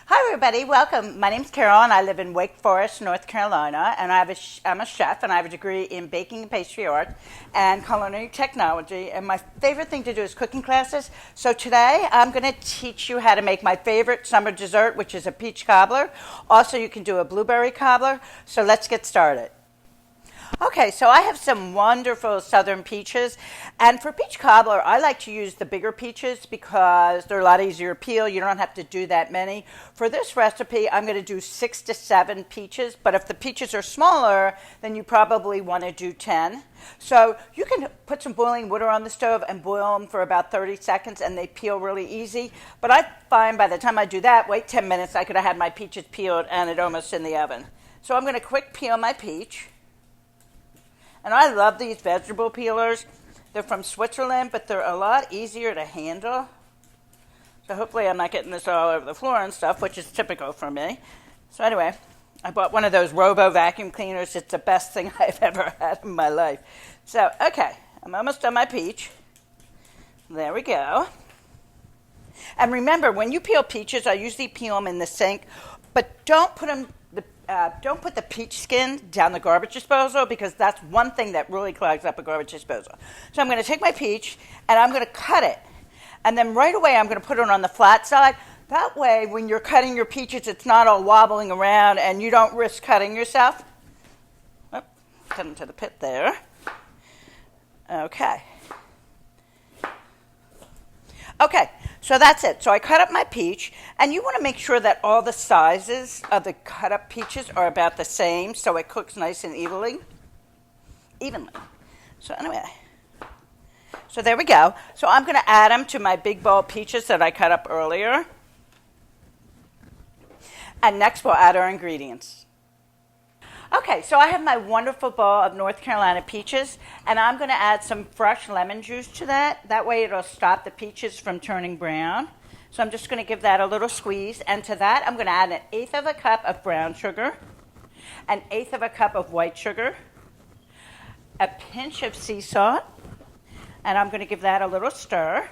Hi, everybody. Welcome. My name's Carol, and I live in Wake Forest, North Carolina. And I'm a chef, and I have a degree in baking and pastry art and culinary technology. And my favorite thing to do is cooking classes. So today, I'm going to teach you how to make my favorite summer dessert, which is a peach cobbler. Also, you can do a blueberry cobbler. So let's get started. Okay, so I have some wonderful southern peaches, and for peach cobbler, I like to use the bigger peaches because they're a lot easier to peel. You don't have to do that many. For this recipe, I'm going to do 6 to 7 peaches, but if the peaches are smaller, then you probably want to do 10. So you can put some boiling water on the stove and boil them for about 30 seconds, and they peel really easy. But I find by the time I do that, wait 10 minutes, I could have had my peaches peeled and it almost in the oven. So I'm going to quick peel my peach. And I love these vegetable peelers. They're from Switzerland, but they're a lot easier to handle. So hopefully I'm not getting this all over the floor and stuff, which is typical for me. So anyway, I bought one of those Robo vacuum cleaners. It's the best thing I've ever had in my life. So, okay, I'm almost done my peach. There we go. And remember, when you peel peaches, I usually peel them in the sink, but don't put the peach skin down the garbage disposal because that's one thing that really clogs up a garbage disposal. So I'm going to take my peach and I'm going to cut it. And then right away I'm going to put it on the flat side. That way when you're cutting your peaches, it's not all wobbling around and you don't risk cutting yourself. Oh, cut into the pit there. Okay. Okay, so that's it. So I cut up my peach, and you want to make sure that all the sizes of the cut up peaches are about the same so it cooks nice and evenly. So anyway, so there we go. So I'm going to add them to my big bowl of peaches that I cut up earlier. And next we'll add our ingredients. Okay, so I have my wonderful bowl of North Carolina peaches, and I'm going to add some fresh lemon juice to that. That way it'll stop the peaches from turning brown. So I'm just going to give that a little squeeze, and to that I'm going to add 1/8 of a cup of brown sugar, 1/8 of a cup of white sugar, a pinch of sea salt, and I'm going to give that a little stir.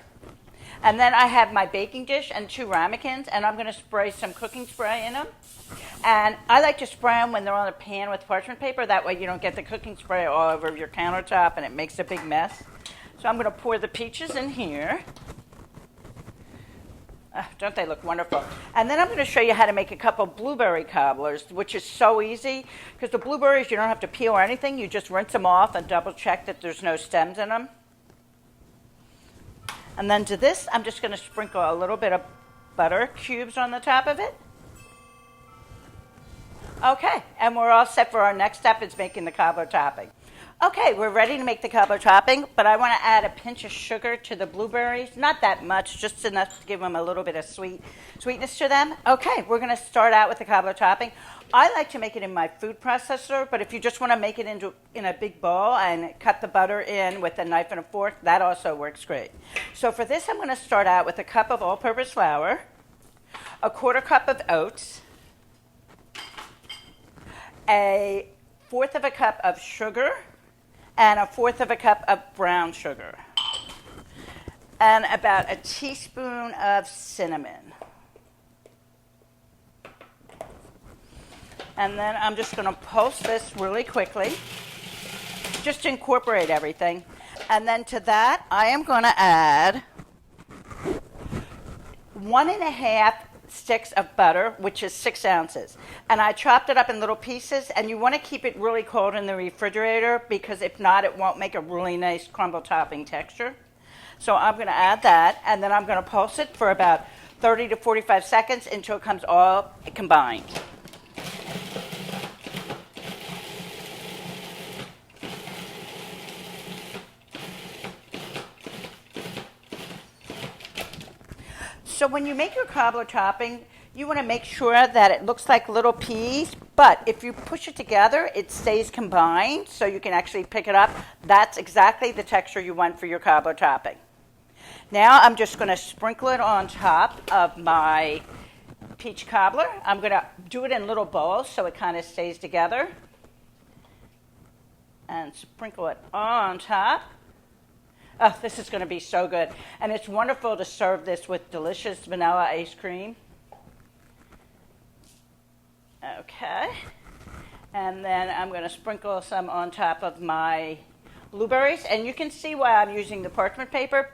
And then I have my baking dish and 2 ramekins, and I'm going to spray some cooking spray in them. And I like to spray them when they're on a pan with parchment paper. That way you don't get the cooking spray all over your countertop and it makes a big mess. So I'm going to pour the peaches in here. Don't they look wonderful? And then I'm going to show you how to make a couple blueberry cobblers, which is so easy. Because the blueberries, you don't have to peel or anything. You just rinse them off and double check that there's no stems in them. And then to this, I'm just going to sprinkle a little bit of butter cubes on the top of it. Okay, and we're all set for our next step is making the cobbler topping. Okay, we're ready to make the cobbler topping, but I want to add a pinch of sugar to the blueberries. Not that much, just enough to give them a little bit of sweetness to them. Okay, we're going to start out with the cobbler topping. I like to make it in my food processor, but if you just want to make it in a big bowl and cut the butter in with a knife and a fork, that also works great. So for this, I'm going to start out with a cup of all-purpose flour, a 1/4 cup of oats, 1/4 of a cup of sugar, and 1/4 of a cup of brown sugar, and about a teaspoon of cinnamon. And then I'm just going to pulse this really quickly, just to incorporate everything. And then to that, I am going to add 1.5 sticks of butter, which is 6 ounces. And I chopped it up in little pieces, and you want to keep it really cold in the refrigerator because if not, it won't make a really nice crumble topping texture. So I'm going to add that, and then I'm going to pulse it for about 30 to 45 seconds until it comes all combined. So when you make your cobbler topping, you want to make sure that it looks like little peas, but if you push it together, it stays combined, so you can actually pick it up. That's exactly the texture you want for your cobbler topping. Now I'm just going to sprinkle it on top of my peach cobbler. I'm going to do it in little bowls so it kind of stays together. And sprinkle it on top. Oh, this is going to be so good. And it's wonderful to serve this with delicious vanilla ice cream. Okay. And then I'm going to sprinkle some on top of my blueberries. And you can see why I'm using the parchment paper,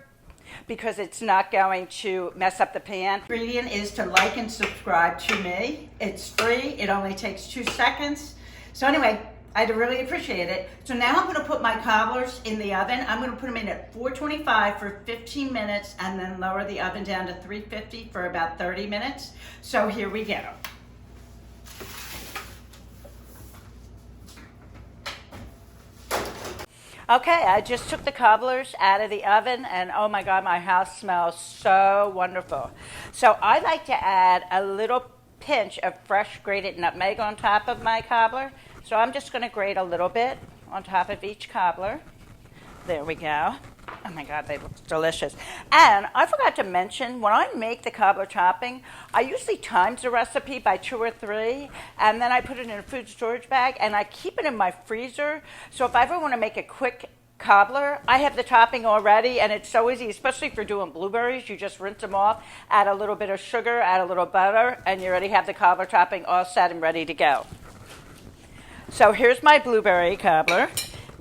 because it's not going to mess up the pan. The ingredient is to like and subscribe to me. It's free. It only takes 2 seconds. So anyway, I'd really appreciate it. So now I'm going to put my cobblers in the oven. I'm going to put them in at 425 for 15 minutes and then lower the oven down to 350 for about 30 minutes. So here we go. Okay, I just took the cobblers out of the oven, and oh my God, my house smells so wonderful. So I like to add a little pinch of fresh grated nutmeg on top of my cobbler. So I'm just going to grate a little bit on top of each cobbler. There we go. Oh my God, they look delicious. And I forgot to mention, when I make the cobbler topping, I usually times the recipe by 2 or 3, and then I put it in a food storage bag, and I keep it in my freezer. So if I ever want to make a quick cobbler, I have the topping already, and it's so easy, especially for doing blueberries. You just rinse them off, add a little bit of sugar, add a little butter, and you already have the cobbler topping all set and ready to go. So here's my blueberry cobbler.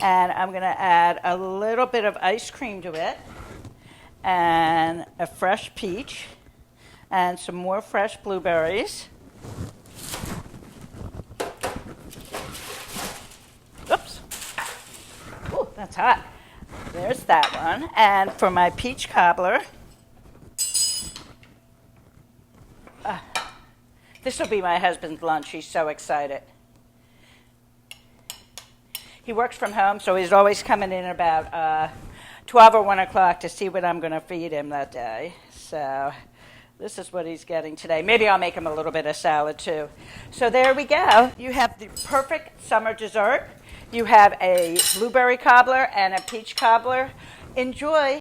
And I'm going to add a little bit of ice cream to it, and a fresh peach, and some more fresh blueberries. Oops. Ooh, that's hot. There's that one. And for my peach cobbler, this will be my husband's lunch. He's so excited. He works from home, so he's always coming in about 12 or 1 o'clock to see what I'm going to feed him that day. So this is what he's getting today. Maybe I'll make him a little bit of salad, too. So there we go. You have the perfect summer dessert. You have a blueberry cobbler and a peach cobbler. Enjoy.